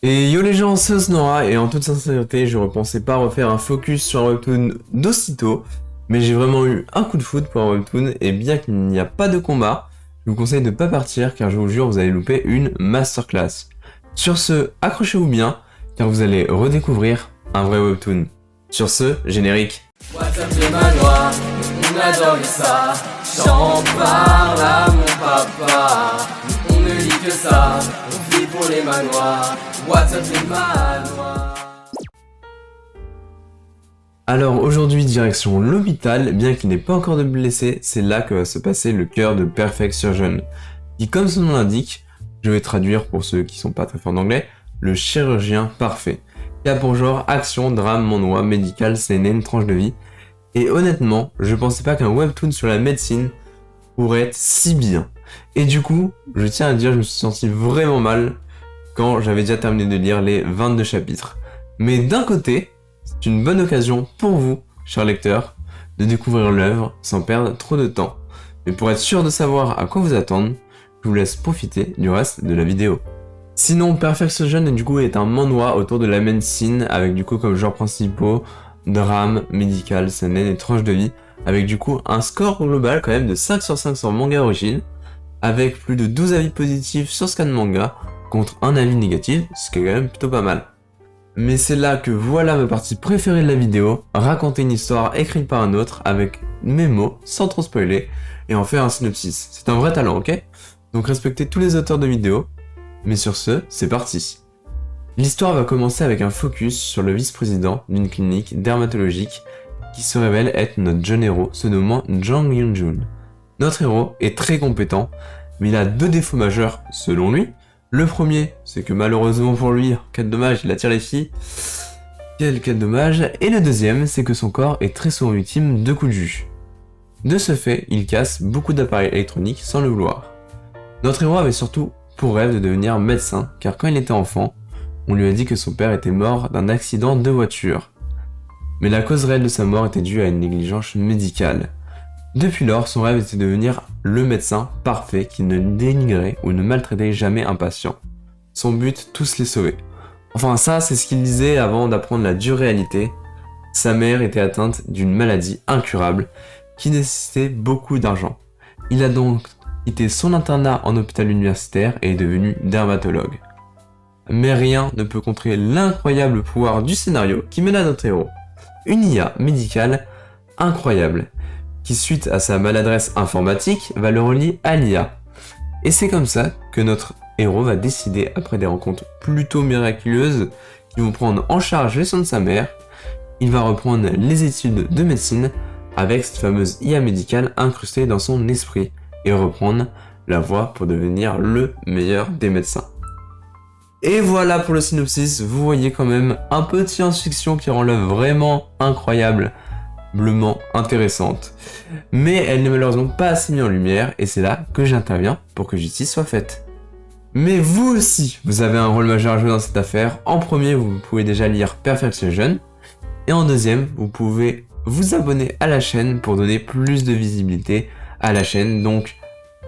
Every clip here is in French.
Et yo les gens, c'est Osnora, et en toute sincérité, je ne pensais pas refaire un focus sur un webtoon d'aussitôt, mais j'ai vraiment eu un coup de foudre pour un webtoon, et bien qu'il n'y a pas de combat, je vous conseille de ne pas partir, car je vous jure, vous allez louper une masterclass. Sur ce, accrochez-vous bien, car vous allez redécouvrir un vrai webtoon. Sur ce, générique. What's up les manoirs, on adore ça. J'en parle à mon papa. On ne lit que ça, on vit pour les manoirs. What's up les manoirs. Alors aujourd'hui, direction l'hôpital, bien qu'il n'ait pas encore de blessés, c'est là que va se passer le cœur de Perfect Surgeon, qui comme son nom l'indique, je vais traduire pour ceux qui sont pas très forts d'anglais, le chirurgien parfait. Qui a pour genre action, drame, manhwa, médical, seinen, tranche de vie. Et honnêtement, je pensais pas qu'un webtoon sur la médecine pourrait être si bien. Et du coup, je tiens à dire, je me suis senti vraiment mal quand j'avais déjà terminé de lire les 22 chapitres. Mais d'un côté, c'est une bonne occasion pour vous, chers lecteurs, de découvrir l'œuvre sans perdre trop de temps. Mais pour être sûr de savoir à quoi vous attendre, je vous laisse profiter du reste de la vidéo. Sinon, Perfect Surgeon du coup est un manhwa autour de la médecine avec du coup comme genre principaux drame, médical, seinen et tranche de vie, avec du coup un score global quand même de 5 sur 5 sur Manga Origin, avec plus de 12 avis positifs sur Scan Manga, contre un avis négatif, ce qui est quand même plutôt pas mal. Mais c'est là que voilà ma partie préférée de la vidéo, raconter une histoire écrite par un autre avec mes mots, sans trop spoiler, et en faire un synopsis. C'est un vrai talent, ok? Donc respectez tous les auteurs de vidéos, mais sur ce, c'est parti. L'histoire va commencer avec un focus sur le vice-président d'une clinique dermatologique qui se révèle être notre jeune héros, se nommant Jang Hyun-jun. Notre héros est très compétent, mais il a deux défauts majeurs selon lui. Le premier, c'est que malheureusement pour lui, quel dommage, il attire les filles. Quel dommage. Et le deuxième, c'est que son corps est très souvent victime de coups de jus. De ce fait, il casse beaucoup d'appareils électroniques sans le vouloir. Notre héros avait surtout pour rêve de devenir médecin, car quand il était enfant, on lui a dit que son père était mort d'un accident de voiture. Mais la cause réelle de sa mort était due à une négligence médicale. Depuis lors, son rêve était de devenir le médecin parfait qui ne dénigrait ou ne maltraitait jamais un patient. Son but, tous les sauver. Enfin ça, c'est ce qu'il disait avant d'apprendre la dure réalité. Sa mère était atteinte d'une maladie incurable qui nécessitait beaucoup d'argent. Il a donc quitté son internat en hôpital universitaire et est devenu dermatologue. Mais rien ne peut contrer l'incroyable pouvoir du scénario qui mène à notre héros. Une IA médicale incroyable, qui suite à sa maladresse informatique va le relier à l'IA. Et c'est comme ça que notre héros va décider, après des rencontres plutôt miraculeuses, qui vont prendre en charge les soins de sa mère, il va reprendre les études de médecine avec cette fameuse IA médicale incrustée dans son esprit, et reprendre la voie pour devenir le meilleur des médecins. Et voilà pour le synopsis, vous voyez quand même un peu de science-fiction qui rend l'œuvre vraiment incroyablement intéressante. Mais elle n'est malheureusement pas assez mise en lumière et c'est là que j'interviens pour que justice soit faite. Mais vous aussi, vous avez un rôle majeur à jouer dans cette affaire. En premier, vous pouvez déjà lire Perfect Surgeon. Et en deuxième, vous pouvez vous abonner à la chaîne pour donner plus de visibilité à la chaîne, donc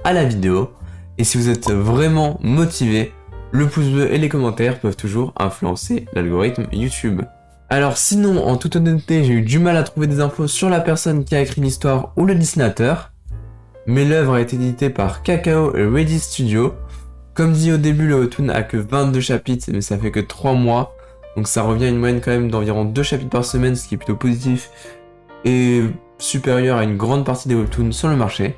à la vidéo. Et si vous êtes vraiment motivé, le pouce bleu et les commentaires peuvent toujours influencer l'algorithme YouTube. Alors sinon, en toute honnêteté, j'ai eu du mal à trouver des infos sur la personne qui a écrit l'histoire ou le dessinateur, mais l'œuvre a été éditée par Kakao et Ready Studio. Comme dit au début, le webtoon a que 22 chapitres, mais ça fait que 3 mois, donc ça revient à une moyenne quand même d'environ 2 chapitres par semaine, ce qui est plutôt positif, et supérieur à une grande partie des webtoons sur le marché.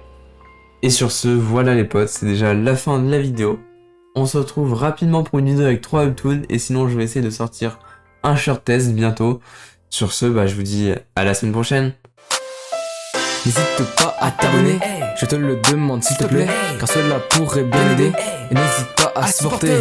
Et sur ce, voilà les potes, c'est déjà la fin de la vidéo. On se retrouve rapidement pour une vidéo avec 3 webtoons, et sinon je vais essayer de sortir un short test bientôt. Sur ce, je vous dis à la semaine prochaine. N'hésite pas à t'abonner, je te le demande s'il te plaît, car cela pourrait bien aider. Et n'hésite pas à supporter.